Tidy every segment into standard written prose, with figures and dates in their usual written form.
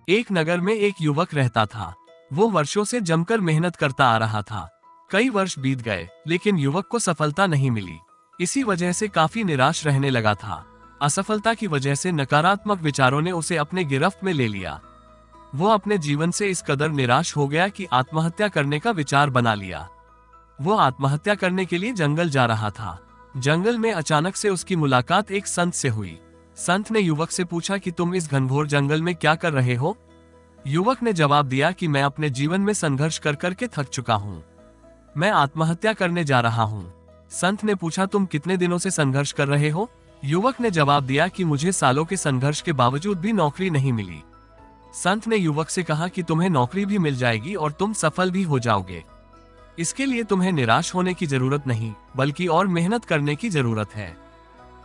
एक नगर में एक युवक रहता था। वो वर्षों से जमकर मेहनत करता आ रहा था। कई वर्ष बीत गए, लेकिन युवक को सफलता नहीं मिली। इसी वजह से काफी निराश रहने लगा था। असफलता की वजह से नकारात्मक विचारों ने उसे अपने गिरफ्त में ले लिया। वो अपने जीवन से इस कदर निराश हो गया कि आत्महत्या करने का विचार बना लिया। वो आत्महत्या करने के लिए जंगल जा रहा था। जंगल में अचानक से उसकी मुलाकात एक संत से हुई। संत ने युवक से पूछा कि तुम इस घनघोर जंगल में क्या कर रहे हो? युवक ने जवाब दिया कि मैं अपने जीवन में संघर्ष कर करके थक चुका हूँ। मैं आत्महत्या करने जा रहा हूँ। संत ने पूछा, तुम कितने दिनों से संघर्ष कर रहे हो? युवक ने जवाब दिया कि मुझे सालों के संघर्ष के बावजूद भी नौकरी नहीं मिली। संत ने युवक से कहा कि तुम्हें नौकरी भी मिल जाएगी और तुम सफल भी हो जाओगे। इसके लिए तुम्हें निराश होने की जरूरत नहीं, बल्कि और मेहनत करने की जरूरत है।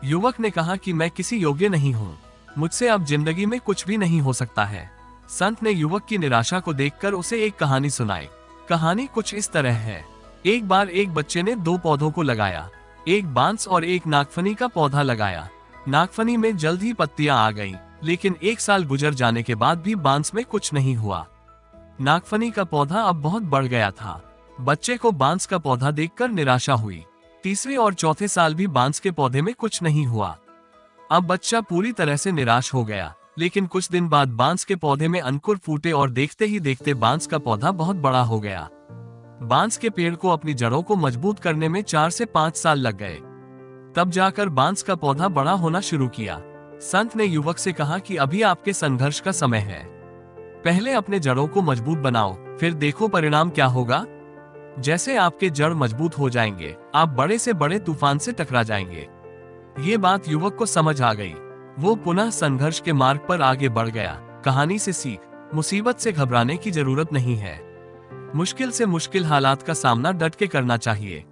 युवक ने कहा कि मैं किसी योग्य नहीं हूँ, मुझसे अब जिंदगी में कुछ भी नहीं हो सकता है। संत ने युवक की निराशा को देखकर उसे एक कहानी सुनाई। कहानी कुछ इस तरह है। एक बार एक बच्चे ने दो पौधों को लगाया, एक बांस और एक नागफनी का पौधा लगाया। नागफनी में जल्द ही पत्तियां आ गईं, लेकिन एक साल गुजर जाने के बाद भी बांस में कुछ नहीं हुआ। नागफनी का पौधा अब बहुत बढ़ गया था। बच्चे को बांस का पौधा देखकर निराशा हुई। तीसरे और चौथे साल भी बांस के पौधे में कुछ नहीं हुआ। अब बच्चा पूरी तरह से निराश हो गया, लेकिन कुछ दिन बाद बांस के पौधे में अंकुर फूटे और देखते ही देखते बांस का पौधा बहुत बड़ा हो गया। बांस के पेड़ को अपनी जड़ों को मजबूत करने में 4 से 5 साल लग गए। तब जाकर बांस का पौधा बड़ा होना शुरू किया। संत ने युवक से कहा कि अभी आपके संघर्ष का समय है। पहले अपने जड़ों को मजबूत बनाओ, फिर देखो परिणाम क्या होगा। जैसे आपके जड़ मजबूत हो जाएंगे, आप बड़े से बड़े तूफान से टकरा जाएंगे। ये बात युवक को समझ आ गई। वो पुनः संघर्ष के मार्ग पर आगे बढ़ गया। कहानी से सीख, मुसीबत से घबराने की जरूरत नहीं है। मुश्किल से मुश्किल हालात का सामना डट के करना चाहिए।